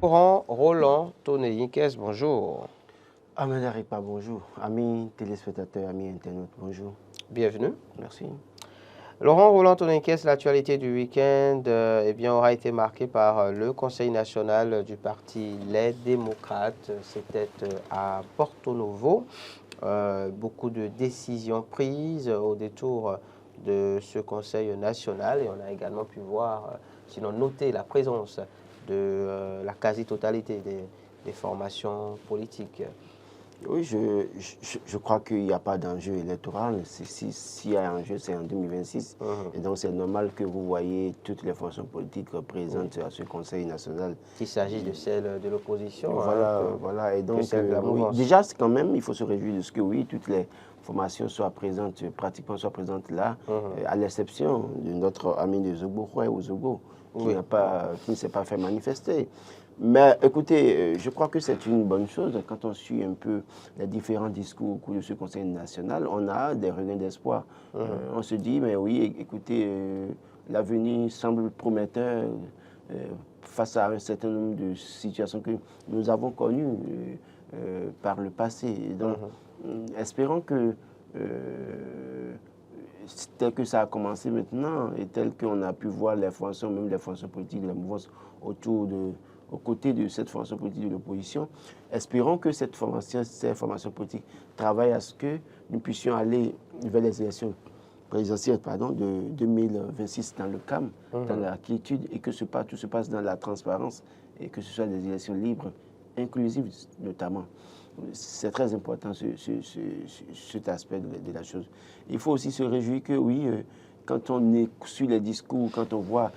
Laurent Roland Toneyikes, bonjour. Ahmed Aripa, bonjour. Amis téléspectateurs, amis internautes, bonjour. Bienvenue. Merci. Laurent Roland Toneyikes, l'actualité du week-end aura été marquée par le Conseil national du parti Les Démocrates. C'était à Porto Novo. Beaucoup de décisions prises au détour de ce Conseil national et on a également pu voir, sinon noter la présence de la quasi-totalité des formations politiques. Oui, je crois qu'il n'y a pas d'enjeu électoral. S'il y a un enjeu, c'est en 2026. Et donc, c'est normal que vous voyez toutes les formations politiques présentes à ce Conseil national. Qu'il s'agisse de celle de l'opposition. Voilà. Et donc, celle de la mouvance. déjà, quand même, il faut se réjouir de ce que, oui, toutes les formations soient présentes, pratiquement soient présentes là, à l'exception de notre ami de Zobo, ou Zobo, qui ne s'est pas fait manifester. Mais écoutez, je crois que c'est une bonne chose. Quand on suit un peu les différents discours au cours de ce Conseil national, on a des regains d'espoir. On se dit, mais oui, écoutez, l'avenir semble prometteur face à un certain nombre de situations que nous avons connues par le passé. Donc, espérons que tel que ça a commencé maintenant et tel qu'on a pu voir les formations, même les formations politiques de la mouvance aux côtés de cette formation politique de l'opposition, espérons que ces formations politiques travaillent à ce que nous puissions aller vers les élections présidentielles de 2026 dans le calme, dans la quiétude, et que tout se passe dans la transparence et que ce soit des élections libres, inclusives notamment. C'est très important cet aspect de la chose. Il faut aussi se réjouir que oui, quand on suit les discours, quand on voit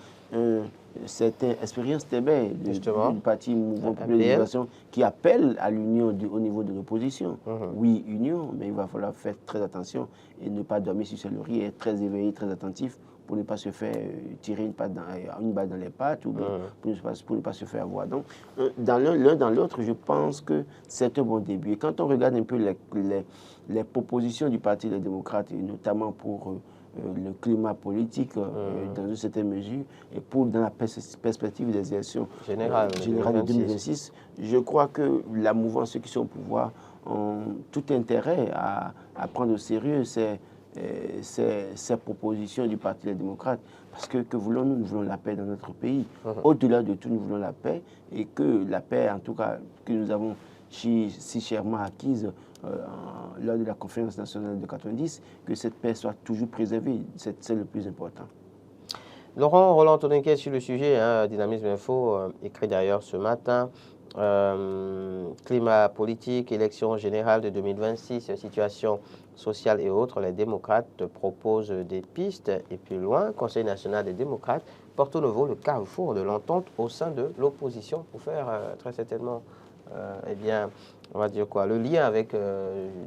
certaines expériences TB du parti mouvement pour l'éducation qui appelle à l'union au niveau de l'opposition. Oui, union, mais il va falloir faire très attention et ne pas dormir sur ses lauriers, être très éveillé, très attentif pour ne pas se faire tirer une balle dans les pattes ou pour ne pas se faire avoir. Donc, l'un dans l'autre, je pense que c'est un bon début. Et quand on regarde un peu les propositions du Parti des démocrates, et notamment pour le climat politique dans une certaine mesure et dans la perspective des élections générales de 2026, je crois que la mouvance, ceux qui sont au pouvoir, ont tout intérêt à prendre au sérieux ces propositions du Parti des démocrates. Parce que voulons-nous, nous voulons la paix dans notre pays. Au-delà de tout, nous voulons la paix et que la paix, en tout cas, que nous avons si chèrement acquise lors de la conférence nationale de 90, que cette paix soit toujours préservée. C'est le plus important. Laurent Roland Toneyikes sur le sujet, Dynamisme Info, écrit d'ailleurs ce matin, climat politique, élection générale de 2026, situation sociale et autres, les démocrates proposent des pistes. Et puis loin, Conseil national des démocrates, Porto Novo, le carrefour de l'entente au sein de l'opposition, pour faire très certainement, on va dire quoi, le lien avec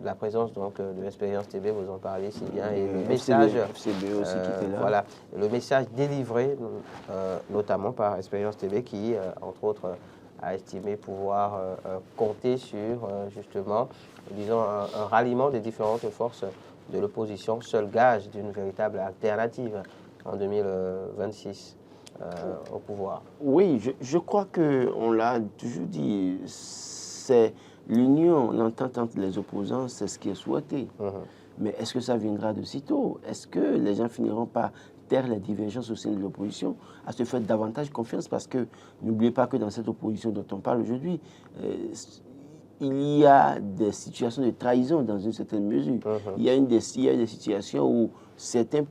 la présence donc, de l'expérience TB, vous en parlez si bien, et le message, FCB aussi qui était là. Voilà, le message délivré notamment par Expérience TB qui, entre autres, a estimé pouvoir compter sur justement, disons, un ralliement des différentes forces de l'opposition, seul gage d'une véritable alternative en 2026 au pouvoir. Oui, je crois qu'on l'a toujours dit, c'est l'union, l'entente entre les opposants, c'est ce qui est souhaité. Mais est-ce que ça viendra de sitôt? Est-ce que les gens finiront par taire les divergences au sein de l'opposition, à se faire davantage confiance? Parce que n'oubliez pas que dans cette opposition dont on parle aujourd'hui, il y a des situations de trahison dans une certaine mesure. Il y a des situations où certaines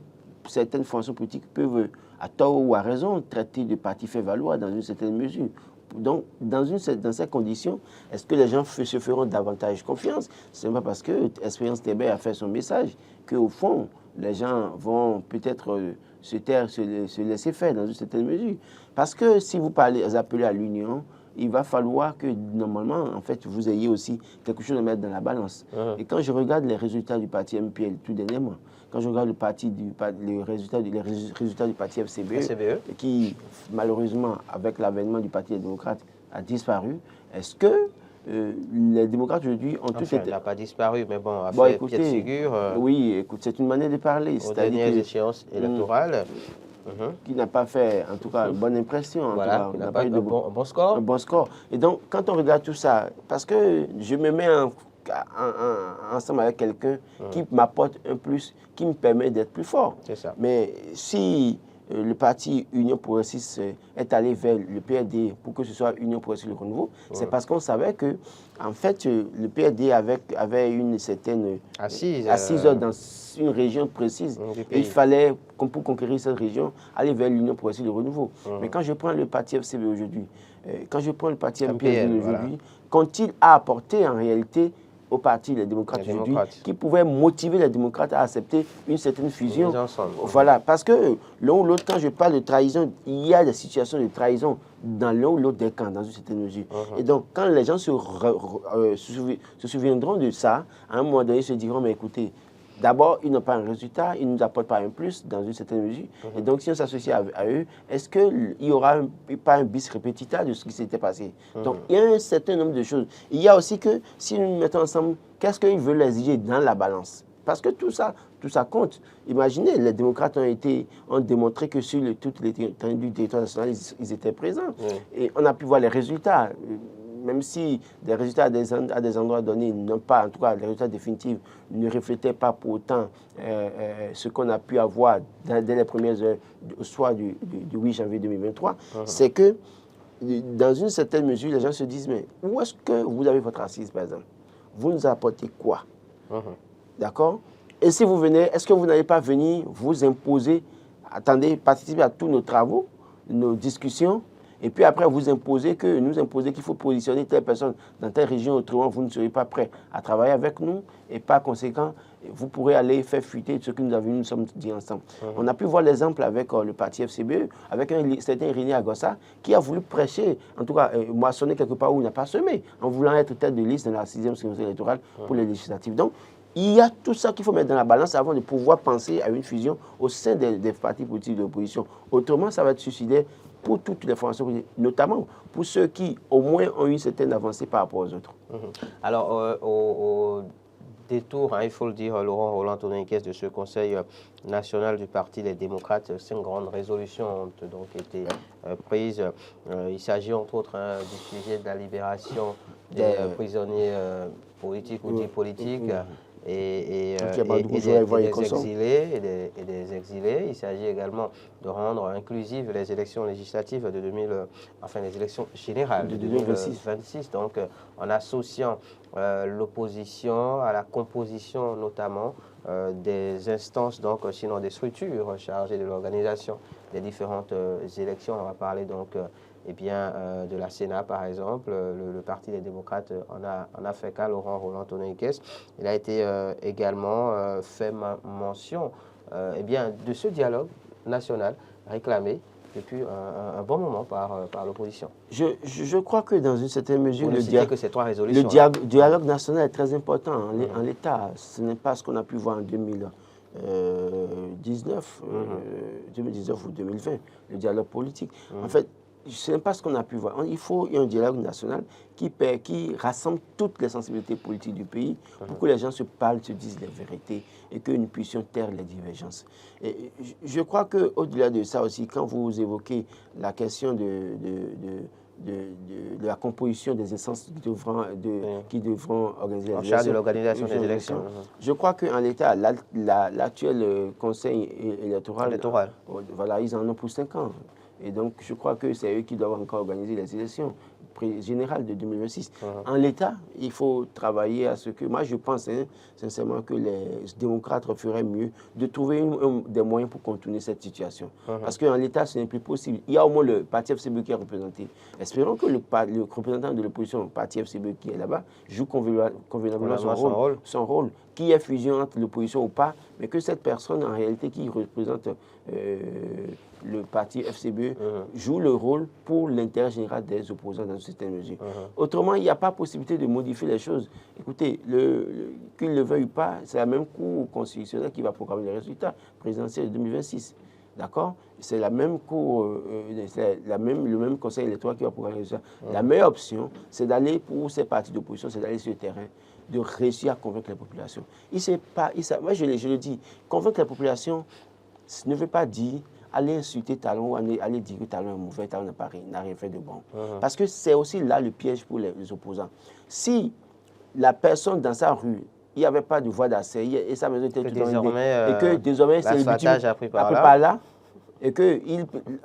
formations politiques peuvent, à tort ou à raison, traiter de parti fait valoir dans une certaine mesure. Donc, dans ces conditions, est-ce que les gens se feront davantage confiance? C'est pas parce que Expérience TB a fait son message qu'au fond, les gens vont peut-être se taire, se laisser faire dans une certaine mesure. Parce que si vous appelez à l'union, il va falloir que, normalement, en fait, vous ayez aussi quelque chose à mettre dans la balance. Et quand je regarde les résultats du parti MPL tout dernièrement, quand je regarde les résultats du parti FCBE, qui, malheureusement, avec l'avènement du Parti des démocrates, a disparu, est-ce que les démocrates aujourd'hui ont tout été... Il n'a pas disparu, mais bon, a fait pied de figure. Oui, écoute, c'est une manière de parler. Aux dernières échéances électorales. qui n'a pas fait, en tout cas, une bonne impression. Voilà, qui n'a pas eu de bon score. Un bon score. Et donc, quand on regarde tout ça, parce que je me mets ensemble avec quelqu'un qui m'apporte un plus, qui me permet d'être plus fort. C'est ça. Mais si le parti Union Progressiste est allé vers le PRD pour que ce soit Union Progressiste Le Renouveau, c'est parce qu'on savait que, en fait, le PRD avait une certaine assise dans une région précise. Et il fallait, pour conquérir cette région, aller vers l'Union Progressiste Le Renouveau. Mais quand je prends le parti FCB aujourd'hui, quand je prends le parti MPLD aujourd'hui, qu'ont-ils apporté en réalité au parti les démocrates aujourd'hui, qui pouvaient motiver les démocrates à accepter une certaine fusion. Voilà, parce que l'un ou l'autre, quand je parle de trahison, il y a des situations de trahison dans l'un ou l'autre des camps, dans une certaine mesure. Et donc, quand les gens se souviendront de ça, à un moment donné, ils se diront, mais écoutez, d'abord, ils n'ont pas un résultat, ils ne nous apportent pas un plus dans une certaine mesure. Et donc, si on s'associe à eux, est-ce qu'il n'y aura pas un bis repetita de ce qui s'était passé? Donc, il y a un certain nombre de choses. Il y a aussi que, si nous nous mettons ensemble, qu'est-ce qu'ils veulent exiger dans la balance? Parce que tout ça compte. Imaginez, les démocrates ont démontré que sur toute l'étendue du territoire national, ils étaient présents. Et on a pu voir les résultats. Même si les résultats à des endroits donnés n'ont pas, en tout cas, les résultats définitifs ne reflétaient pas pour autant ce qu'on a pu avoir dès les premières heures au soir du 8 janvier 2023, c'est que, dans une certaine mesure, les gens se disent, mais où est-ce que vous avez votre assise, par exemple? Vous nous apportez quoi? D'accord? Et si vous venez, est-ce que vous n'allez pas venir vous imposer, attendez, participer à tous nos travaux, nos discussions, et puis après nous imposer qu'il faut positionner telle personne dans telle région, autrement vous ne serez pas prêt à travailler avec nous, et par conséquent, vous pourrez aller faire fuiter ce que nous sommes dit ensemble. On a pu voir l'exemple avec le parti FCBE, avec un certain René Agossa, qui a voulu prêcher, en tout cas moissonner quelque part où il n'a pas semé, en voulant être tête de liste dans la 6e circonscription électorale pour les législatives. Donc, il y a tout ça qu'il faut mettre dans la balance avant de pouvoir penser à une fusion au sein des partis politiques de l'opposition. Autrement, ça va être suicidaire pour toutes les formations politiques, notamment pour ceux qui, au moins, ont eu une certaine avancée par rapport aux autres. Alors, au détour, il faut le dire, Laurent Roland-Tononiquez, de ce Conseil national du Parti des démocrates, 5 grandes résolutions ont donc été prises. Il s'agit entre autres du sujet de la libération des prisonniers politiques ou dits politiques. Et des exilés. Il s'agit également de rendre inclusives les élections législatives de les élections générales de 2026. Donc, en associant l'opposition à la composition notamment des instances, donc sinon des structures chargées de l'organisation des différentes élections. On va parler donc de la Sénat, par exemple. Le Parti des démocrates en a fait cas, Laurent Roland-Tononiquez. Il a été également fait mention de ce dialogue national réclamé depuis un bon moment par l'opposition. Je crois que dans une certaine mesure, le dialogue national est très important en l'état. Ce n'est pas ce qu'on a pu voir en 2019 ou 2020, le dialogue politique. En fait, ce n'est pas ce qu'on a pu voir. Il faut un dialogue national qui rassemble toutes les sensibilités politiques du pays pour que les gens se parlent, se disent les vérités et que nous puissions taire les divergences. Et je crois qu'au-delà de ça aussi, quand vous évoquez la question de la composition des instances qui devront organiser les élections, de l'organisation des élections. Je crois qu'en l'état, l'actuel conseil électoral, voilà, ils en ont pour 5 ans. Et donc, je crois que c'est eux qui doivent encore organiser les élections générales de 2026. En l'état, il faut travailler à ce que... Moi, je pense sincèrement que les démocrates feraient mieux de trouver des moyens pour contourner cette situation. Parce qu'en l'état, ce n'est plus possible. Il y a au moins le parti FCB qui est représenté. Espérons que le représentant de l'opposition, le parti FCB qui est là-bas, joue convenablement son rôle. Qu'il y ait fusion entre l'opposition ou pas, mais que cette personne, en réalité, qui représente le parti FCB, joue le rôle pour l'intérêt général des opposants dans une certaine mesure. Autrement, il n'y a pas possibilité de modifier les choses. Écoutez, qu'il le veuille ou pas, c'est la même Cour constitutionnelle qui va programmer les résultats présidentiels de 2026. D'accord? C'est la même Cour, le même Conseil électoral qui va programmer les résultats. La meilleure option, c'est d'aller, pour ces partis d'opposition, c'est d'aller sur le terrain, de réussir à convaincre la population. Moi, je le dis, convaincre la population ne veut pas dire aller insulter Talon ou aller dire que Talon est mauvais, Talon n'a rien fait de bon. Parce que c'est aussi là le piège pour les opposants. Si la personne dans sa rue, il n'y avait pas de voie d'accès et sa maison était tout désormais, et que désormais c'est le l'asphaltage a pris par là, et que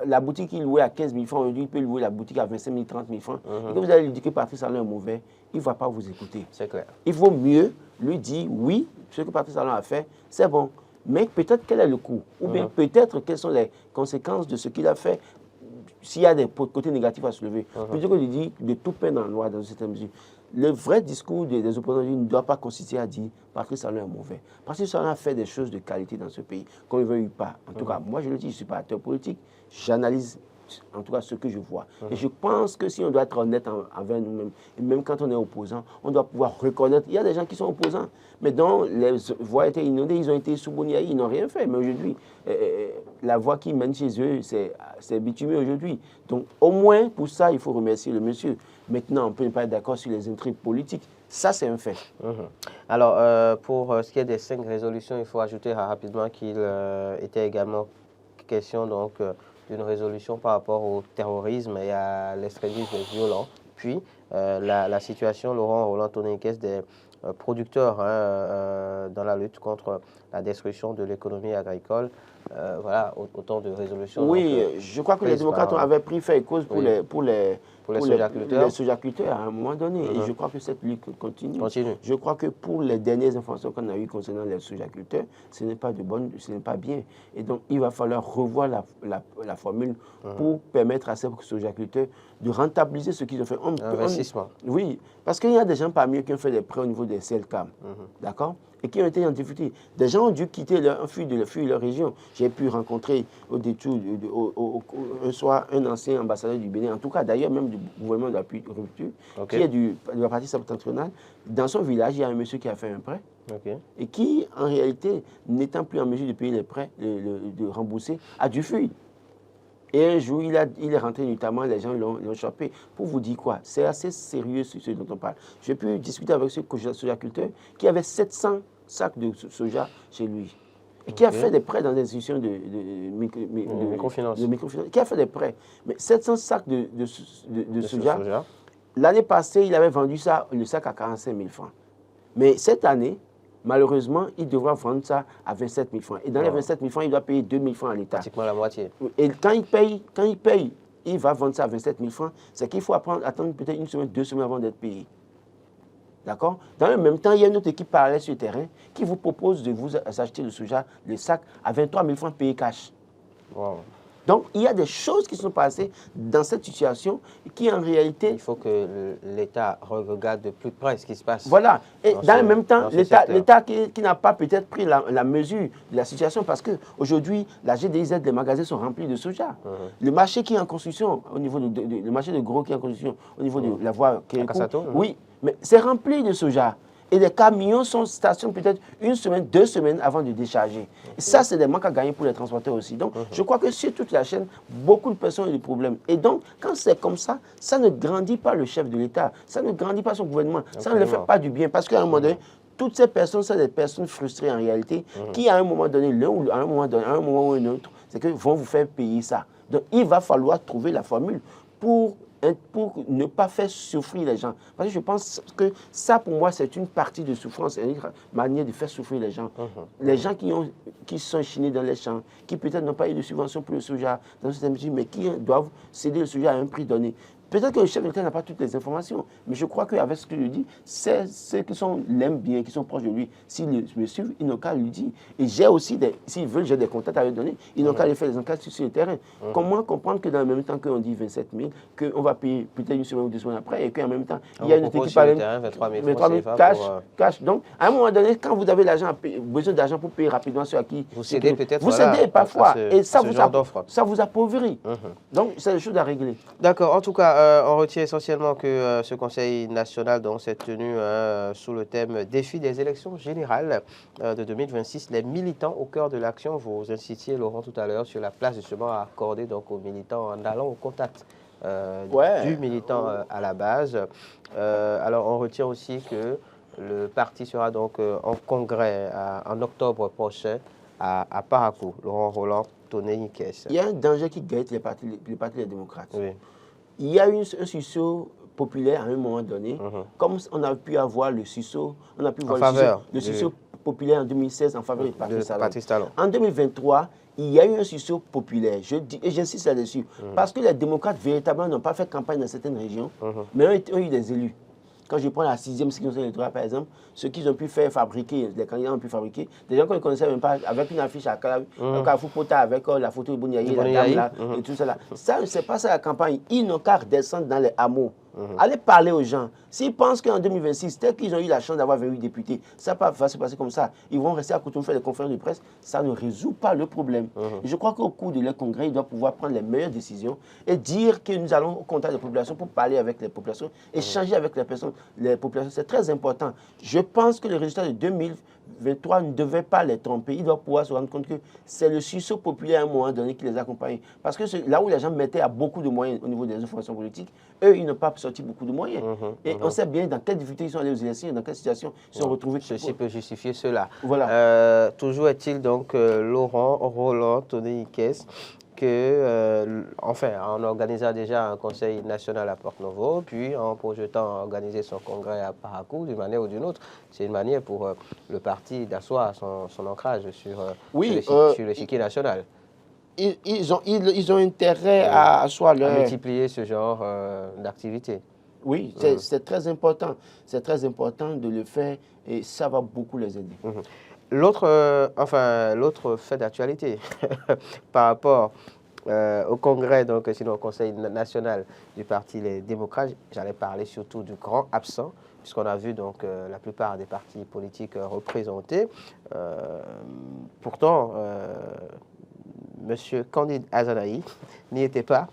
la boutique qu'il louait à 15 000 francs, aujourd'hui il peut louer la boutique à 25 000, 30 000 francs, et que vous allez lui dire que Patrice Talon est mauvais, il ne va pas vous écouter. C'est clair. Il vaut mieux lui dire oui, ce que Patrice Talon a fait, c'est bon, mais peut-être quel est le coût, ou bien peut-être quelles sont les conséquences de ce qu'il a fait, s'il y a des côtés négatifs à soulever, plutôt que de dire de tout peindre en noir dans cette mesure. Le vrai discours des opposants ne doit pas consister à dire Patrice Talon est mauvais. Patrice Talon a fait des choses de qualité dans ce pays, qu'on ne veuille pas. En tout cas, moi je le dis, je ne suis pas acteur politique, j'analyse en tout cas ce que je vois. Et je pense que si on doit être honnête envers nous-mêmes, et même quand on est opposant, on doit pouvoir reconnaître, il y a des gens qui sont opposants, mais dont les voies étaient inondées, ils ont été sous Boniaï, ils n'ont rien fait. Mais aujourd'hui, la voie qui mène chez eux, c'est bitumé aujourd'hui. Donc au moins, pour ça, il faut remercier le monsieur. Maintenant, on ne peut pas être d'accord sur les intrigues politiques. Ça, c'est un fait. Alors, pour ce qui est des 5 résolutions, il faut ajouter rapidement qu'il était également question donc d'une résolution par rapport au terrorisme et à l'extrémisme violent. Puis, la situation, Laurent Roland Tonekes, des producteurs dans la lutte contre la destruction de l'économie agricole. Voilà, autant de résolutions. Oui, donc, je crois que les démocrates avaient pris fait et cause pour les sojaculteurs à un moment donné. Et je crois que cette lutte continue. Je crois que pour les dernières informations qu'on a eues concernant les sojaculteurs, ce n'est pas bien. Et donc, il va falloir revoir la formule pour permettre à ces sojaculteurs de rentabiliser ce qu'ils ont fait. Investissement. Oui, parce qu'il y a des gens parmi eux qui ont fait des prêts au niveau des CELCAM. D'accord? Et qui ont été en difficulté. Des gens ont dû quitter fuir leur région. J'ai pu rencontrer au détour un soir un ancien ambassadeur du Bénin, en tout cas d'ailleurs même du gouvernement de la rupture, qui est de la partie septentrionale. Dans son village, il y a un monsieur qui a fait un prêt et qui, en réalité, n'étant plus en mesure de payer les prêts, de rembourser, a dû fuir. Et un jour, il est rentré notamment, les gens l'ont chopé. Pour vous dire quoi, c'est assez sérieux ce dont on parle. J'ai pu discuter avec ce sojaculteur qui avait 700 sacs de soja chez lui. Et qui a fait des prêts dans des institutions de microfinance. Qui a fait des prêts. Mais 700 sacs de soja. L'année passée, il avait vendu ça, le sac à 45 000 francs. Mais cette année, malheureusement, il devra vendre ça à 27 000 francs. Et dans les 27 000 francs, il doit payer 2 000 francs à l'État. Pratiquement la moitié. Et quand il paye, il va vendre ça à 27 000 francs. C'est qu'il faut attendre peut-être 1 semaine, 2 semaines avant d'être payé. D'accord? Dans le même temps, il y a une autre équipe parallèle sur le terrain qui vous propose de vous acheter le soja, le sac, à 23 000 francs payés cash. Wow. Donc, il y a des choses qui sont passées dans cette situation qui, en réalité... Il faut que l'État regarde de plus près ce qui se passe. Voilà. Et dans le même temps, l'État qui n'a pas peut-être pris la mesure de la situation, parce qu'aujourd'hui, la GDIZ, les magasins sont remplis de soja. Le marché qui est en construction, au niveau le marché de gros qui est en construction, au niveau de la voie... Oui, mais c'est rempli de soja. Et les camions stationnent peut-être 1 semaine, 2 semaines avant de décharger. Et ça, c'est des manques à gagner pour les transporteurs aussi. Donc, je crois que sur toute la chaîne, beaucoup de personnes ont des problèmes. Et donc, quand c'est comme ça, ça ne grandit pas le chef de l'État, ça ne grandit pas son gouvernement, ça ne le fait pas du bien. Parce qu'à un moment donné, toutes ces personnes sont des personnes frustrées en réalité, qui à un moment donné, à un moment ou un autre, c'est que vont vous faire payer ça. Donc, il va falloir trouver la formule pour ne pas faire souffrir les gens. Parce que je pense que ça, pour moi, c'est une partie de souffrance, une manière de faire souffrir les gens. Les gens qui sont chinés dans les champs, qui peut-être n'ont pas eu de subvention pour le soja, dans cette mesure, mais qui doivent céder le soja à un prix donné. Peut-être que le chef de l'État n'a pas toutes les informations, mais je crois qu'avec ce que je dis, c'est ceux qui l'aiment bien, qui sont proches de lui. S'ils me suivent, ils n'ont qu'à lui dire. Et j'ai aussi, s'ils veulent, j'ai des contacts à lui donner, ils n'ont qu'à aller faire des enquêtes sur le terrain. Comment comprendre que dans le même temps qu'on dit 27 000, qu'on va payer peut-être 1 semaine ou 2 semaines après, et qu'en même temps, il y a une équipe qui parle 23 000 cash. Donc, à un moment donné, quand vous avez besoin d'argent pour payer rapidement ceux à qui... Vous cédez peut-être. Vous cédez parfois, et ça vous appauvrit. Donc, c'est des choses à régler. D'accord. En tout cas, on retient essentiellement que ce Conseil national s'est tenu sous le thème défi des élections générales de 2026. Les militants au cœur de l'action, vous incitiez, Laurent, tout à l'heure, sur la place justement à accorder donc, aux militants en allant au contact du militant à la base. Alors, on retient aussi que le parti sera donc en congrès en octobre prochain à Parakou. Laurent Roland, Tony Nikes. Il y a un danger qui guette les partis des démocrates. Oui. Il y a eu un sursaut populaire à un moment donné, comme on a pu avoir le sursaut, le sursaut populaire en 2016 en faveur de Patrice Talon. En 2023, il y a eu un sursaut populaire, et j'insiste là-dessus, parce que les démocrates véritablement n'ont pas fait campagne dans certaines régions, mais ont eu des élus. Quand je prends la 6e circonscription électorale, par exemple, ceux qui ont pu faire fabriquer, les candidats ont pu fabriquer, des gens qu'on ne connaissait même pas, avec une affiche à Carrefour Pota, avec la photo de Bouniaï, la dame là, et tout ça là. Ça, c'est pas ça la campagne. Ils n'ont qu'à redescendre dans les hameaux. Allez parler aux gens. S'ils pensent qu'en 2026, tel qu'ils ont eu la chance d'avoir 28 députés, ça va se passer comme ça. Ils vont rester à Cotonou faire des conférences de presse. Ça ne résout pas le problème. Je crois qu'au cours de leur congrès, ils doivent pouvoir prendre les meilleures décisions et dire que nous allons au contact des populations pour parler avec les populations, échanger avec les populations. C'est très important. Je pense que les résultats de 2023 ne devaient pas les tromper. Ils doivent pouvoir se rendre compte que c'est le sursaut populaire à un moment donné qui les accompagne. Parce que là où les gens mettaient à beaucoup de moyens au niveau des informations politiques, eux, ils n'ont pas sorti beaucoup de moyens. Et on sait bien dans quelles difficultés ils sont allés aux élections et dans quelle situation ils sont retrouvés. Ceci peut justifier cela. Voilà. Toujours est-il donc Laurent Roland, Tony Nikes, enfin, en organisant déjà un conseil national à Porto-Novo, puis en projetant organiser son congrès à Parakou, d'une manière ou d'une autre, c'est une manière pour le parti d'asseoir son ancrage sur l'échiquier national. Ils ont intérêt à asseoir à multiplier ce genre d'activité. Oui, c'est très important. C'est très important de le faire et ça va beaucoup les aider. L'autre fait d'actualité par rapport au congrès, donc sinon au Conseil national du Parti Les Démocrates, j'allais parler surtout du grand absent, puisqu'on a vu donc la plupart des partis politiques représentés. Pourtant, M. Candide Azanaï n'y était pas.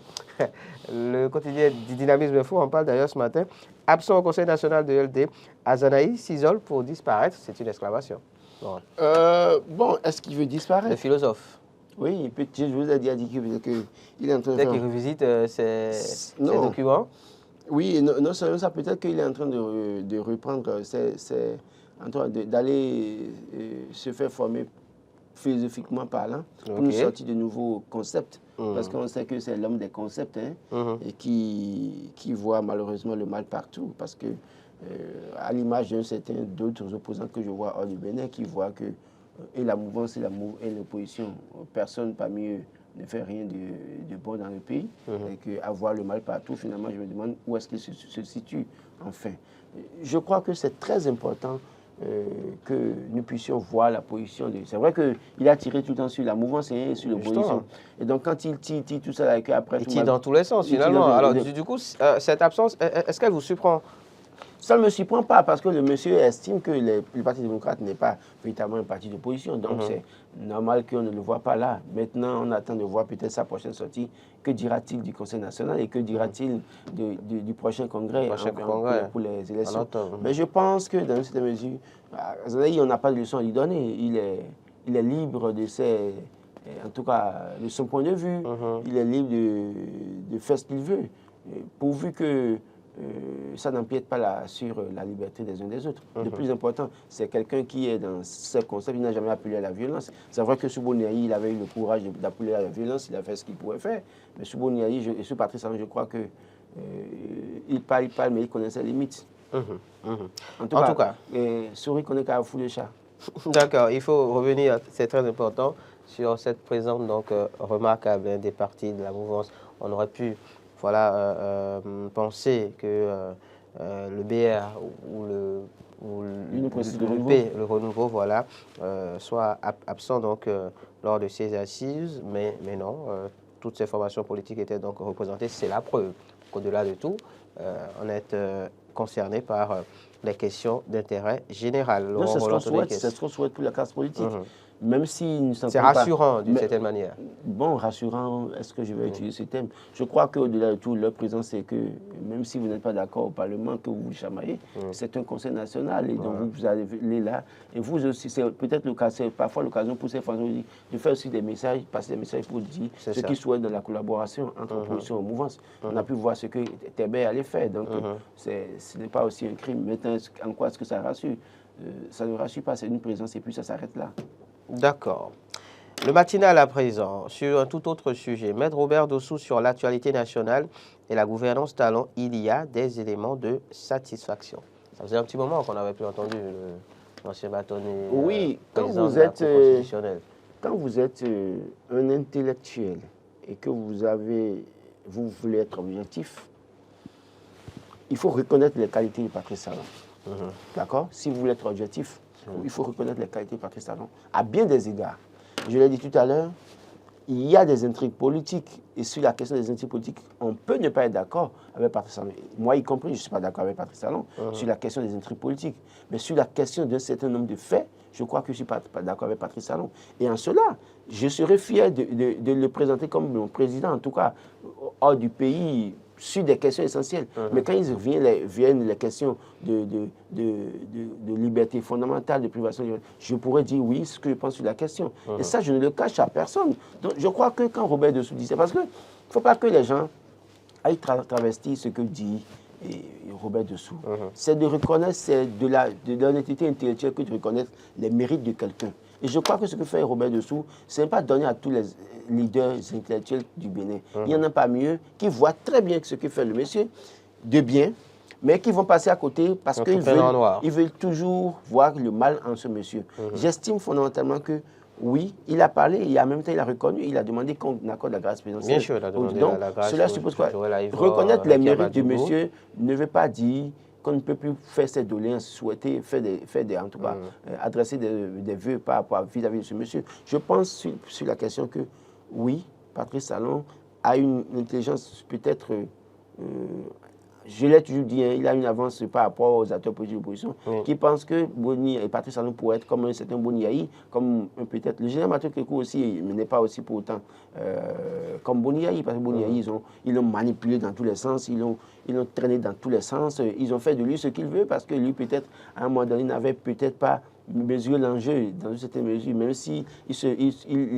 Le quotidien du Dynamisme Info en parle d'ailleurs ce matin. Absent au Conseil national de l'ULD, Azanaï s'isole pour disparaître. C'est une exclamation. Bon, est-ce qu'il veut disparaître? Le philosophe. Oui, je vous ai dit qu'il est en train de peut-être qu'il revisite ses documents. Oui, non seulement ça, peut-être qu'il est en train de reprendre, d'aller se faire former philosophiquement parlant, pour nous sortir de nouveaux concepts, parce qu'on sait que c'est l'homme des concepts, et qui voit malheureusement le mal partout, parce que à l'image d'un certain d'autres opposants que je vois hors du Bénin, qui voient que et la mouvance et l'opposition, personne parmi eux ne fait rien de bon dans le pays, et qu'avoir le mal partout, finalement, je me demande où est-ce qu'il se situe, enfin. Je crois que c'est très important que nous puissions voir la position de... C'est vrai qu'il a tiré tout le temps sur la mouvance et sur l'opposition. Et donc, quand il tire tout ça, et qu'après... Il tire dans tous les sens, finalement. Alors, du coup, cette absence, est-ce qu'elle vous surprend? Ça ne me surprend pas parce que le monsieur estime que le Parti démocrate n'est pas véritablement un parti d'opposition. Donc c'est normal qu'on ne le voit pas là. Maintenant, on attend de voir peut-être sa prochaine sortie. Que dira-t-il du Conseil national et que dira-t-il du prochain congrès, pour les élections? Mais je pense que dans une certaine mesure, on n'a pas de leçon à lui donner. Il est libre de ses... En tout cas, de son point de vue, il est libre de faire ce qu'il veut. Pourvu que ça n'empiète pas sur la liberté des uns des autres. Le plus important, c'est quelqu'un qui est dans ce concept, il n'a jamais appelé à la violence. C'est vrai que Soubo Niaï, il avait eu le courage d'appeler à la violence, il a fait ce qu'il pouvait faire. Mais Soubo Niaï et sous Patrice Talon, je crois que il parle, mais il connaît ses limites. En tout cas, Souris connaît Carrefour de chat. D'accord, il faut revenir, c'est très important, sur cette présence donc, remarquable des partis de la mouvance. On aurait pu penser que le BR ou le renouveau soit absent donc, lors de ces assises, mais non, toutes ces formations politiques étaient donc représentées. C'est la preuve qu'au-delà de tout, on est concerné par les questions d'intérêt général. C'est ce qu'on souhaite pour la classe politique. Même si c'est rassurant d'une certaine manière. Bon, rassurant, est-ce que je vais utiliser ce thème? Je crois qu'au-delà de tout, leur présence, c'est que même si vous n'êtes pas d'accord au Parlement, que vous vous chamaillez, c'est un conseil national et donc vous allez là. Et vous aussi, c'est peut-être parfois l'occasion pour ces Français de faire aussi des messages, passer des messages pour dire ce qu'ils souhaitent dans la collaboration entre opposition et mouvance. On a pu voir ce que Tébé allait faire, donc ce n'est pas aussi un crime. Maintenant, en quoi est-ce que ça rassure? Ça ne rassure pas, c'est une présence et puis ça s'arrête là. D'accord. Le matinal à présent, sur un tout autre sujet. Maître Robert Dossou sur l'actualité nationale et la gouvernance talent, il y a des éléments de satisfaction. Ça faisait un petit moment qu'on n'avait plus entendu l'ancien bâtonnier président de la Cour constitutionnelle. Quand vous êtes un intellectuel et que vous voulez être objectif, il faut reconnaître les qualités de Patrice Talon. D'accord? Si vous voulez être objectif, il faut reconnaître les qualités de Patrice Talon à bien des égards. Je l'ai dit tout à l'heure, il y a des intrigues politiques. Et sur la question des intrigues politiques, on peut ne pas être d'accord avec Patrice Talon. Moi y compris, je ne suis pas d'accord avec Patrice Talon sur la question des intrigues politiques. Mais sur la question d'un certain nombre de faits, je crois que je ne suis pas d'accord avec Patrice Talon. Et en cela, je serais fier de le présenter comme mon président, en tout cas, hors du pays, sur des questions essentielles. Mais quand viennent les questions de liberté fondamentale, de privation, je pourrais dire oui, ce que je pense sur la question. Et ça, je ne le cache à personne. Donc, je crois que quand Robert Dossou disait, parce qu'il ne faut pas que les gens aillent travestir ce que dit Robert Dossou. C'est de reconnaître, c'est de l'honnêteté intellectuelle que de reconnaître les mérites de quelqu'un. Et je crois que ce que fait Robert Dossou, ce n'est pas donner à tous les leaders intellectuels du Bénin. Il n'y en a pas mieux qui voient très bien ce que fait le monsieur de bien, mais qui vont passer à côté parce qu'ils veulent toujours voir le mal en ce monsieur. J'estime fondamentalement que oui, il a parlé et en même temps il a reconnu, il a demandé qu'on accorde la grâce présidentielle. Bien sûr, il a demandé donc, la grâce. Cela suppose quoi? Reconnaître les mérites du monsieur ne veut pas dire qu'on ne peut plus faire ses doléances, souhaiter, en tout cas, adresser des vœux par rapport vis-à-vis de ce monsieur. Je pense sur la question que, oui, Patrice Talon a une intelligence peut-être, je l'ai toujours dit, il a une avance par rapport aux acteurs politiques de l'opposition qui pensent que Patrice Talon pourrait être comme un certain Boniaï, comme peut-être le général Mathieu Kékou aussi, mais n'est pas aussi pour autant comme Boniaï, parce que Boniaï, ils l'ont manipulé dans tous les sens, ils l'ont traîné dans tous les sens, ils ont fait de lui ce qu'il veut, parce que lui, peut-être, à un moment donné, n'avait peut-être pas mesuré l'enjeu dans une certaine mesure, même s'il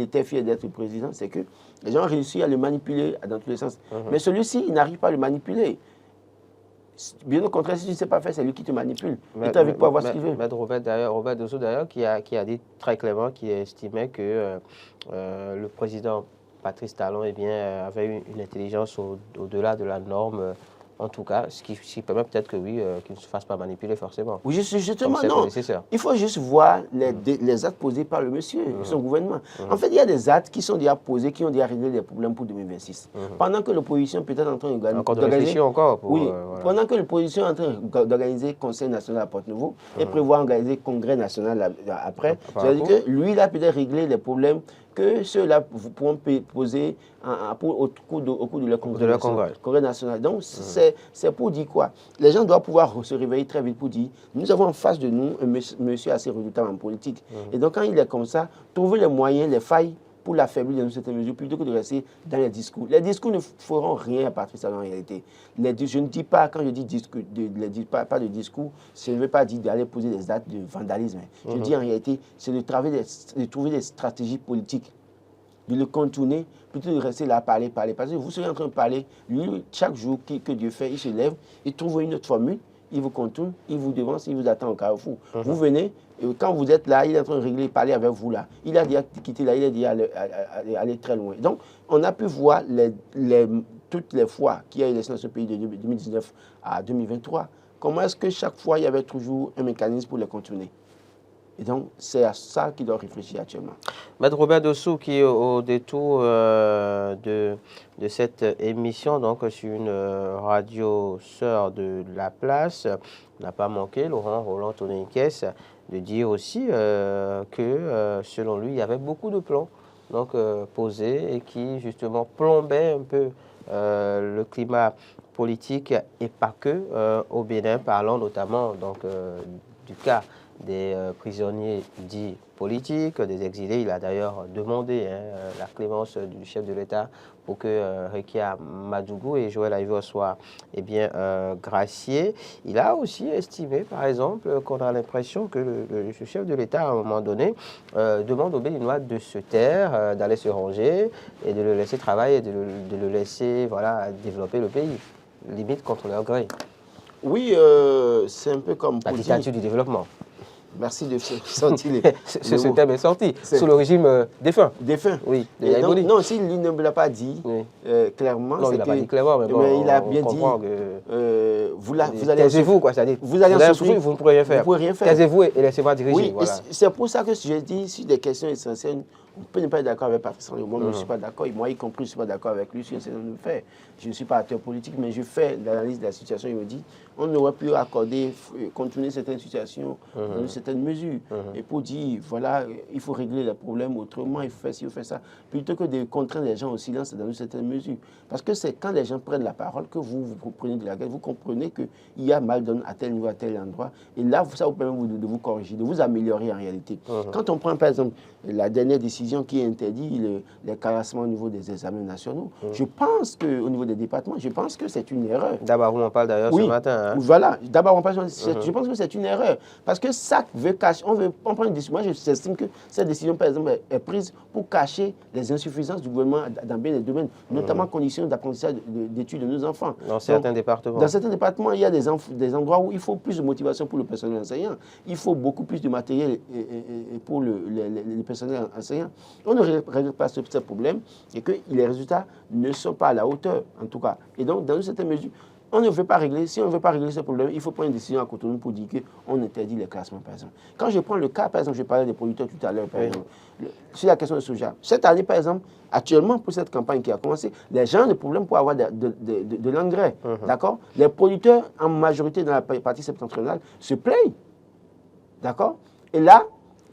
était fier d'être président, c'est que les gens ont réussi à le manipuler dans tous les sens. Mais celui-ci, il n'arrive pas à le manipuler. Bien au contraire, si tu ne sais pas faire, c'est lui qui te manipule. Et tu n'arrives pas à voir ce qu'il veut. Maître Robert Dossou, d'ailleurs, qui a dit très clairement qu'il estimait que le président Patrice Talon avait une intelligence au-delà de la norme, en tout cas, ce qui permet peut-être que oui, qu'il ne se fasse pas manipuler forcément. Oui, justement, non. Il faut juste voir les actes posés par le monsieur et son gouvernement. En fait, il y a des actes qui sont déjà posés, qui ont déjà réglé les problèmes pour 2026. Pendant que l'opposition peut-être en train d'organiser... Encore de réfléchir encore. Pendant que l'opposition est en train d'organiser Conseil national à Porte-Nouveau et prévoit organiser Congrès national après, c'est-à-dire que lui, il a peut-être réglé les problèmes que ceux-là pourront poser au cours de leur congrès national. Donc, c'est pour dire quoi? Les gens doivent pouvoir se réveiller très vite pour dire, nous avons en face de nous un monsieur assez redoutable en politique. Et donc, quand il est comme ça, trouver les moyens, les failles pour l'affaiblir dans une certaine mesure, plutôt que de rester dans les discours. Les discours ne feront rien à Patrice Talon en réalité. Je ne dis pas, quand je dis discours, pas de discours, je ne veux pas dire d'aller poser des actes de vandalisme. Je dis en réalité, c'est de trouver des stratégies politiques, de le contourner, plutôt de rester là à parler. Parce que vous serez en train de parler, lui, chaque jour que Dieu fait, il se lève, il trouve une autre formule, il vous contourne, il vous devance, il vous attend au carrefour. Vous venez, et quand vous êtes là, il est en train de régler, parler avec vous là. Il a déjà quitté là, il a déjà aller très loin. Donc, on a pu voir toutes les fois qu'il y a eu l'élection dans ce pays de 2019 à 2023, comment est-ce que chaque fois, il y avait toujours un mécanisme pour les contourner. Et donc, c'est à ça qu'il doit réfléchir actuellement. Maître Robert Dossou, qui est au détour de cette émission, donc sur une radio sœur de La Place, n'a pas manqué, Laurent Roland Toninquès, de dire aussi que, selon lui, il y avait beaucoup de plans posés et qui, justement, plombaient un peu le climat politique et pas que au Bénin, parlant notamment du cas des prisonniers dits politiques, des exilés. Il a d'ailleurs demandé la clémence du chef de l'État pour que Rekia Madougou et Joël Aïvo soient graciés. Il a aussi estimé, par exemple, qu'on a l'impression que le chef de l'État, à un moment donné, demande aux Béninois de se taire, d'aller se ranger et de le laisser travailler, de le laisser développer le pays, limite contre leur gré. Oui, c'est un peu comme la dictature du développement. Merci de sortir Ce thème est sorti, sous le régime défunt. Défunt. Oui, de Et donc, Yaïboli. non, s'il ne me l'a pas dit clairement, non, il n'a pas dit clairement, mais bon, mais il a bien dit vous allez taisez-vous, quoi, c'est-à-dire, vous allez en souffrir, vous ne pourrez rien faire. Vous ne pourrez rien faire. Taisez-vous et laissez-moi diriger. Oui, voilà. c'est pour ça que je dis, sur des questions essentielles, on peut ne pas être d'accord avec Patrice Talon. Moi, je ne suis pas d'accord. Moi, y compris, je ne suis pas d'accord avec lui sur ce qu'on nous fait. Je ne suis pas acteur politique, mais je fais l'analyse de la situation. Il me dit, on aurait pu accorder, contourner certaines situations dans certaines mesures. Et pour dire, voilà, il faut régler les problèmes autrement, il faut faire ci, il faut faire ça. Plutôt que de contraindre les gens au silence dans certaines mesures. Parce que c'est quand les gens prennent la parole que vous prenez de la gueule, vous comprenez qu'il y a mal donné à tel niveau, à tel endroit. Et là, ça vous permet de vous corriger, de vous améliorer en réalité. Quand on prend, par exemple, la dernière décision qui interdit les carassements au niveau des examens nationaux, je pense qu'au niveau des départements, je pense que c'est une erreur. D'abord, on parle d'ailleurs ce matin. Hein. Voilà, d'abord, on parle, je pense que c'est une erreur. Parce que ça veut cacher, on prend une décision. Moi, j'estime que cette décision, par exemple, est prise pour cacher les insuffisances du gouvernement dans bien des domaines, notamment conditions d'apprentissage d'études de nos enfants. Dans certains départements. Dans certains départements, il y a des endroits où il faut plus de motivation pour le personnel enseignant. Il faut beaucoup plus de matériel pour les personnels enseignants. On ne règle pas ce problème et que les résultats ne sont pas à la hauteur, en tout cas. Et donc, dans une certaine mesure, on ne veut pas régler. Si on ne veut pas régler ce problème, il faut prendre une décision à Cotonou pour dire qu'on interdit les classements, par exemple. Quand je prends le cas, par exemple, je parlais des producteurs tout à l'heure, par exemple, sur la question de soja. Cette année, par exemple, actuellement, pour cette campagne qui a commencé, les gens ont des problèmes pour avoir de l'engrais. D'accord? Les producteurs, en majorité dans la partie septentrionale, se plaignent. D'accord? Et là,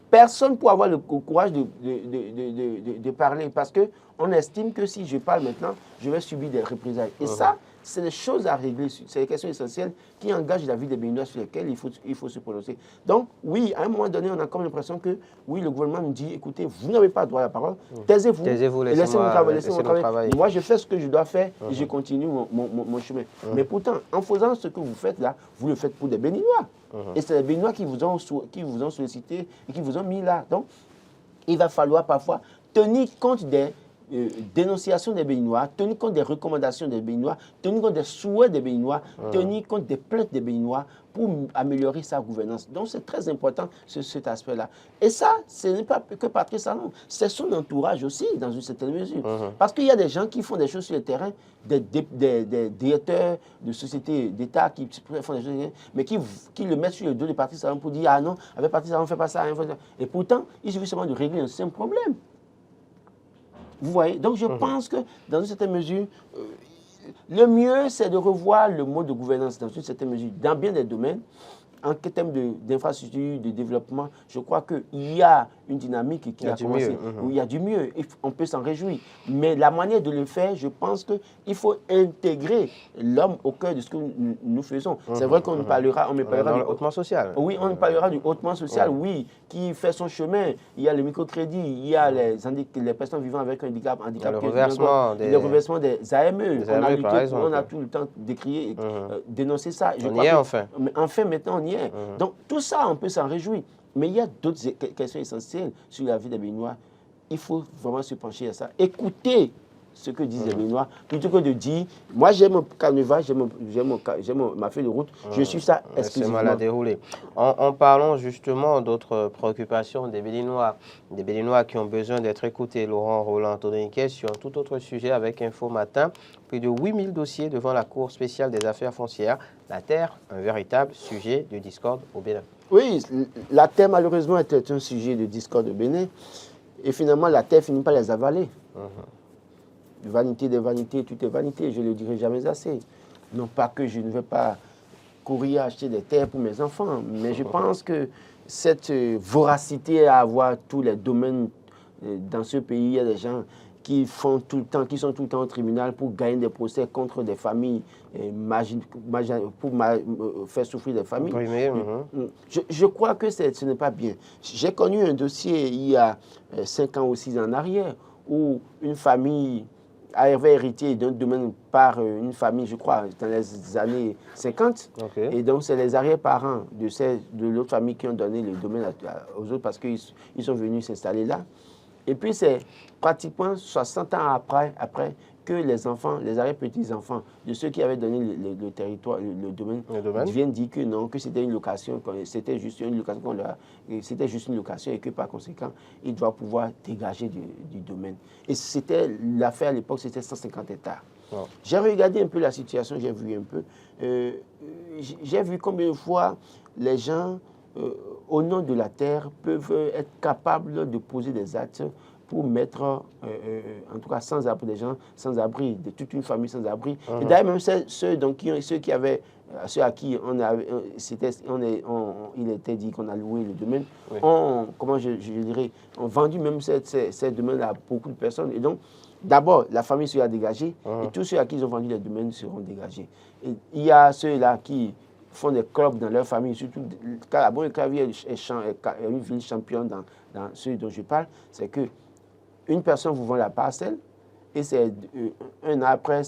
personne pour avoir le courage de parler parce qu'on estime que si je parle maintenant, je vais subir des représailles. Et ça, c'est des choses à régler. C'est des questions essentielles qui engagent la vie des Béninois sur lesquelles il faut se prononcer. Donc, oui, à un moment donné, on a comme l'impression que, oui, le gouvernement nous dit, écoutez, vous n'avez pas droit à la parole, taisez-vous, laissez-moi travailler. Moi, je fais ce que je dois faire et je continue mon chemin. Mais pourtant, en faisant ce que vous faites là, vous le faites pour des Béninois. Et c'est les Béninois qui vous ont sollicité et qui vous ont mis là. Donc, il va falloir parfois tenir compte des dénonciations des Béninois, tenir compte des recommandations des Béninois, tenir compte des souhaits des Béninois, tenir compte des plaintes des Béninois pour améliorer sa gouvernance. Donc, c'est très important cet aspect-là. Et ça, ce n'est pas que Patrice Talon, c'est son entourage aussi, dans une certaine mesure. Parce qu'il y a des gens qui font des choses sur le terrain, des directeurs de sociétés d'État qui font des choses, mais qui le mettent sur le dos de Patrice Talon pour dire « Ah non, avec Patrice Talon, on ne fait pas ça. » Et pourtant, il suffit seulement de régler un simple problème. Vous voyez? Donc, je pense que, dans une certaine mesure, le mieux, c'est de revoir le mode de gouvernance dans une certaine mesure, dans bien des domaines. En termes d'infrastructure, de développement, je crois qu'il y a une dynamique qui a commencé. Où il y a du mieux, on peut s'en réjouir. Mais la manière de le faire, je pense qu'il faut intégrer l'homme au cœur de ce que nous faisons. C'est vrai qu'on parlera, du hautement social. Oui, on parlera du hautement social, oui, qui fait son chemin. Il y a le microcrédit, il y a les personnes vivant avec un handicap. Le reversement des AME. On a tout le temps décrié, dénoncé ça. On y est enfin. Enfin, maintenant, on y est. Donc, tout ça, on peut s'en réjouir. Mais il y a d'autres questions essentielles sur la vie des Béninois. Il faut vraiment se pencher à ça. Écouter ce que disent les Béninois, plutôt que de dire, moi j'ai mon carnaval, j'ai ma feuille de route, je suis ça exclusivement. C'est mal à dérouler. En parlant justement d'autres préoccupations des Béninois qui ont besoin d'être écoutés, Laurent Roland Todoniquet, sur un tout autre sujet avec Info Matin, plus de 8000 dossiers devant la Cour spéciale des affaires foncières. La terre, un véritable sujet de discorde au Bénin. Oui, la terre malheureusement était un sujet de discorde au Bénin. Et finalement, la terre finit par les avaler. Vanité des vanités, tout est vanité, je ne le dirai jamais assez. Non pas que je ne vais pas courir acheter des terres pour mes enfants, mais je pense que cette voracité à avoir tous les domaines dans ce pays, il y a des gens qui sont tout le temps au tribunal pour gagner des procès contre des familles, pour faire souffrir des familles. Je crois que ce n'est pas bien. J'ai connu un dossier il y a 5 ans ou 6 ans en arrière, où une famille avait hérité d'un domaine par une famille, je crois, dans les années 50. Et donc, c'est les arrière-parents de l'autre famille qui ont donné le domaine aux autres parce qu'ils sont venus s'installer là. Et puis, c'est pratiquement 60 ans après que les enfants, les arrière-petits-enfants de ceux qui avaient donné le territoire, le domaine, viennent dire que non, que c'était une location, c'était juste une location, c'était juste une location et que par conséquent, ils doivent pouvoir dégager du domaine. Et c'était l'affaire à l'époque, c'était 150 hectares. Wow. J'ai regardé un peu la situation, j'ai vu un peu. J'ai vu combien de fois les gens, au nom de la terre, peuvent être capables de poser des actes pour mettre, en tout cas sans abri, des gens sans abri, de toute une famille sans abri. Et d'ailleurs, même ceux qui avaient, ceux à qui il était dit qu'on a loué le domaine, comment je dirais, ont vendu même ces domaines à beaucoup de personnes. Et donc, d'abord, la famille sera dégagée et tous ceux à qui ils ont vendu les domaines seront dégagés. Et il y a ceux-là qui font des clubs dans leur famille, surtout car Abon-le-Clavier est une ville championne dans ceux dont je parle, c'est que une personne vous vend la parcelle et c'est un an après,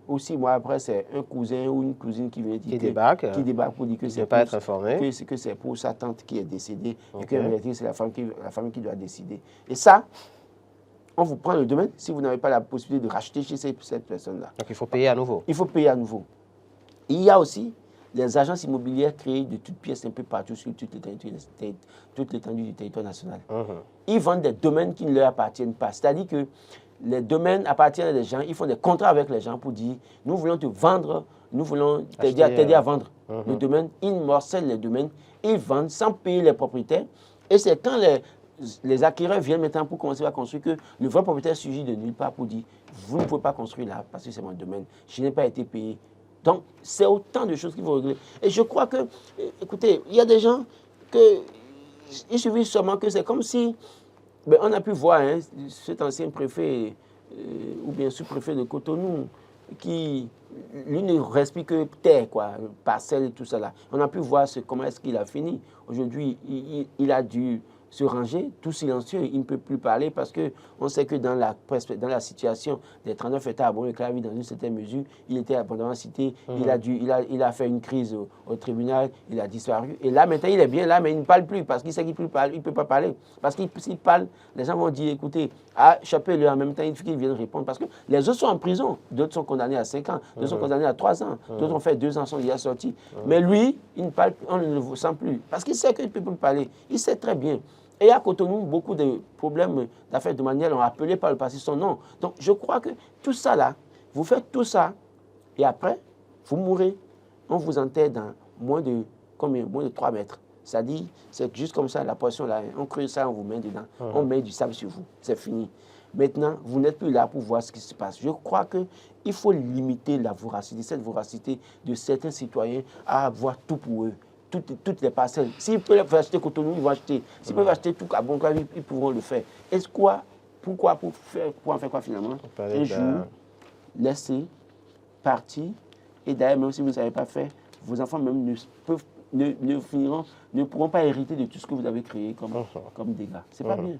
ou 6 mois après, c'est un cousin ou une cousine qui vient dire qui débarque pour dire que c'est pas être informé, que c'est pour sa tante qui est décédée et qu'en réalité c'est la famille qui doit décider. Et ça, on vous prend le domaine si vous n'avez pas la possibilité de racheter chez cette personne-là. Donc il faut payer à nouveau. Il faut payer à nouveau. Il y a aussi les agences immobilières créées de toutes pièces un peu partout sur toute l'étendue du territoire national. Ils vendent des domaines qui ne leur appartiennent pas. C'est-à-dire que les domaines appartiennent à des gens, ils font des contrats avec les gens pour dire « nous voulons te vendre, nous voulons t'aider à vendre le domaine ». Ils morcellent les domaines, ils vendent sans payer les propriétaires. Et c'est quand les acquéreurs viennent maintenant pour commencer à construire que le vrai propriétaire surgit de nulle part pour dire « vous ne pouvez pas construire là parce que c'est mon domaine, je n'ai pas été payé ». Donc, c'est autant de choses qu'il faut régler. Et je crois que, écoutez, il y a des gens il suffit seulement que c'est comme si, on a pu voir cet ancien préfet ou bien sous-préfet de Cotonou qui, lui, ne respire que terre, quoi, parcelle et tout ça là. On a pu voir comment est-ce qu'il a fini. Aujourd'hui, il a dû se ranger, tout silencieux, il ne peut plus parler parce qu'on sait que dans la situation des 39 États à Abon-le-Clavier, dans une certaine mesure, il était abondamment cité, il a fait une crise au tribunal, il a disparu. Et là, maintenant, il est bien là, mais il ne parle plus parce qu'il sait qu'il ne peut pas parler. Parce qu'il s'il parle, les gens vont dire, écoutez, chopez-le en même temps, il faut qu'il vienne répondre. Parce que les autres sont en prison, d'autres sont condamnés à 5 ans, d'autres sont condamnés à 3 ans, d'autres ont fait 2 ans, sont déjà sortis. Mais lui, il ne parle, on ne le sent plus. Parce qu'il sait qu'il ne peut plus parler. Il sait très bien. Et à Cotonou, beaucoup de problèmes d'affaires domaniales ont appelé par le passé son nom. Donc, je crois que tout ça là, vous faites tout ça, et après, vous mourrez. On vous enterre dans moins de 3 mètres. C'est-à-dire, c'est juste comme ça, la poisson là, on creuse ça, on vous met dedans, on met du sable sur vous, c'est fini. Maintenant, vous n'êtes plus là pour voir ce qui se passe. Je crois qu'il faut limiter la voracité, cette voracité de certains citoyens à avoir tout pour eux. Toutes les parcelles. S'ils peuvent acheter Cotonou, ils vont acheter. S'ils peuvent acheter tout à Abon-le-Clavier, ils pourront le faire. Est-ce quoi? Pourquoi? Pour en faire quoi finalement? Un jour, laisser partir. Et d'ailleurs, même si vous ne savez pas faire, vos enfants même ne pourront pas hériter de tout ce que vous avez créé comme dégâts. C'est pas bien.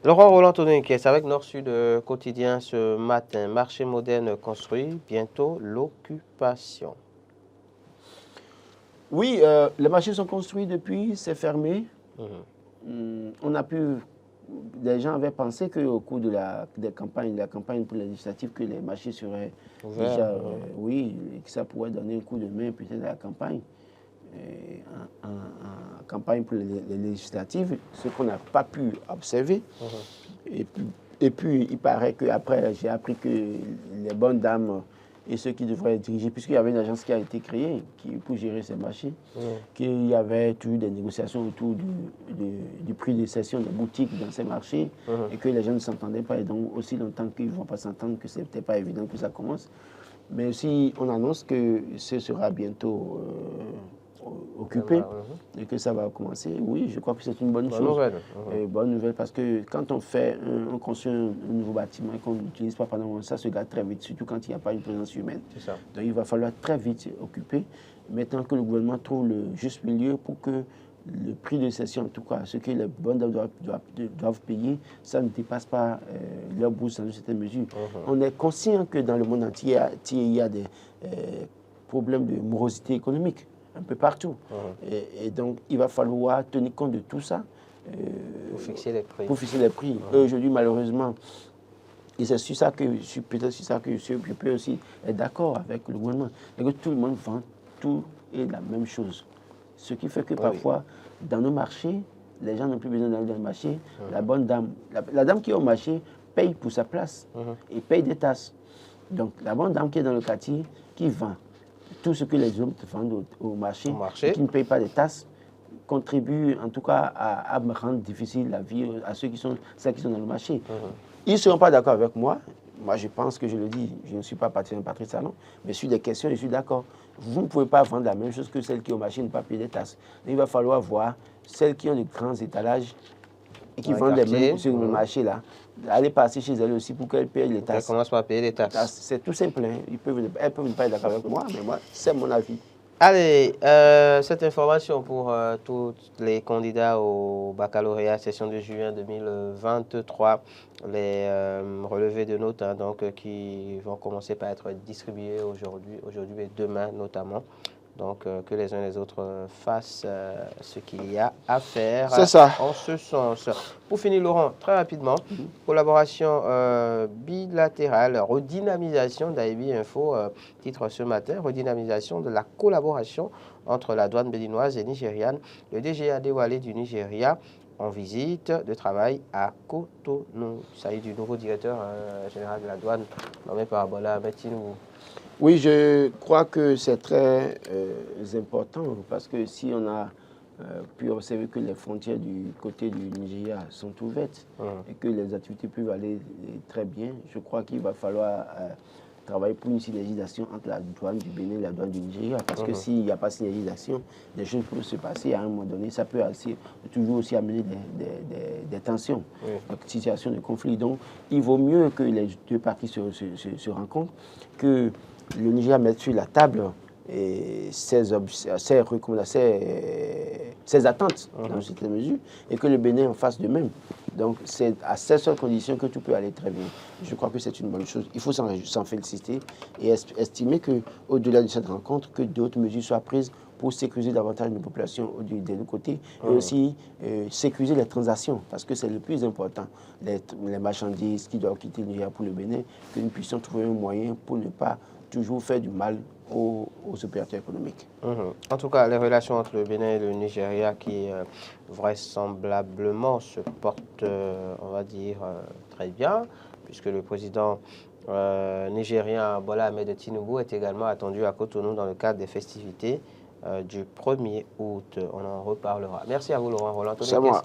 Laurent Roland Tononiquès, avec Nord-Sud quotidien ce matin, marché moderne construit, bientôt l'occupation. Oui, les marchés sont construits depuis, c'est fermé. On a pu, les gens avaient pensé qu'au cours de la campagne pour les législatives, que les marchés seraient déjà, oui, et que ça pourrait donner un coup de main peut-être à la campagne. En campagne pour les législatives, ce qu'on n'a pas pu observer. Et puis, il paraît qu'après, j'ai appris que les bonnes dames et ceux qui devraient diriger, puisqu'il y avait une agence qui a été créée pour gérer ces marchés, qu'il y avait toujours des négociations autour du prix de cession des boutiques dans ces marchés, et que les gens ne s'entendaient pas, et donc aussi longtemps qu'ils ne vont pas s'entendre, que ce n'était pas évident que ça commence. Mais aussi, on annonce que ce sera bientôt occupé et que ça va commencer. Oui, je crois que c'est une bonne chose. Bonne nouvelle parce que quand on construit un nouveau bâtiment et qu'on n'utilise pas pendant ça se gâte très vite, surtout quand il n'y a pas une présence humaine. Donc il va falloir très vite occuper. Maintenant que le gouvernement trouve le juste milieu pour que le prix de cession, en tout cas, ce que les bonnes dames doivent payer, ça ne dépasse pas leur bourse dans une certaine mesure. On est conscient que dans le monde entier, il y a des problèmes de morosité économique un peu partout. Et donc, il va falloir tenir compte de tout ça pour fixer les prix. Aujourd'hui, malheureusement, Et c'est sur ça que peut-être sur ça que je peux aussi être d'accord avec le gouvernement. Et que tout le monde vend tout et la même chose. Ce qui fait que parfois, dans nos marchés, les gens n'ont plus besoin d'aller dans le marché. La bonne dame, la dame qui est au marché paye pour sa place et paye des tasses. Donc, la bonne dame qui est dans le quartier, qui vend tout ce que les hommes vendent au marché, et qui ne paye pas des tasses, contribue en tout cas à me rendre difficile la vie à ceux qui sont dans le marché. Ils ne seront pas d'accord avec moi. Moi, je pense que je le dis, je ne suis pas Patrice Talon, mais sur des questions, je suis d'accord. Vous ne pouvez pas vendre la même chose que celles qui ont marché ne pas payer des tasses. Il va falloir voir celles qui ont de grands étalages et qui vendent les mêmes sur le marché là. Aller passer chez elles aussi pour qu'elles payent les tasses. Elles commencent par payer les tasses. C'est tout simple. Hein. Elles peuvent ne pas être d'accord avec moi, mais moi, c'est mon avis. Allez, cette information pour tous les candidats au baccalauréat session de juin 2023, les relevés de notes donc, qui vont commencer par être distribués aujourd'hui et demain notamment. Donc, que les uns et les autres fassent ce qu'il y a à faire en ce sens. Pour finir, Laurent, très rapidement, collaboration bilatérale, redynamisation d'AIB Info, titre ce matin, redynamisation de la collaboration entre la douane béninoise et nigériane. Le DG Adewale du Nigeria en visite de travail à Cotonou. Il s'agit du nouveau directeur général de la douane nommé par Bola Ahmed Tinubu. Oui, je crois que c'est très important parce que si on a pu observer que les frontières du côté du Nigeria sont ouvertes et que les activités peuvent aller très bien, je crois qu'il va falloir travailler pour une synergisation entre la douane du Bénin et la douane du Nigeria. Parce que s'il n'y a pas de synergisation, des choses peuvent se passer à un moment donné. Ça peut toujours aussi amener des tensions, des situations de conflit. Donc, il vaut mieux que les deux parties se rencontrent, que le Nigeria mette sur la table ses attentes dans cette mesure et que le Bénin en fasse de même. Donc, c'est à ces seules conditions que tout peut aller très bien. Je crois que c'est une bonne chose. Il faut s'en féliciter et estimer qu'au-delà de cette rencontre, que d'autres mesures soient prises pour sécuriser davantage nos populations des deux côtés et aussi sécuriser les transactions parce que c'est le plus important. Les marchandises qui doivent quitter le Nigeria pour le Bénin, que nous puissions trouver un moyen pour ne pas toujours faire du mal aux opérateurs économiques. En tout cas, les relations entre le Bénin et le Nigeria qui vraisemblablement se portent, on va dire, très bien, puisque le président nigérien Bola Ahmed Tinubu est également attendu à Cotonou dans le cadre des festivités du 1er août. On en reparlera. Merci à vous, Laurent Roland. C'est moi.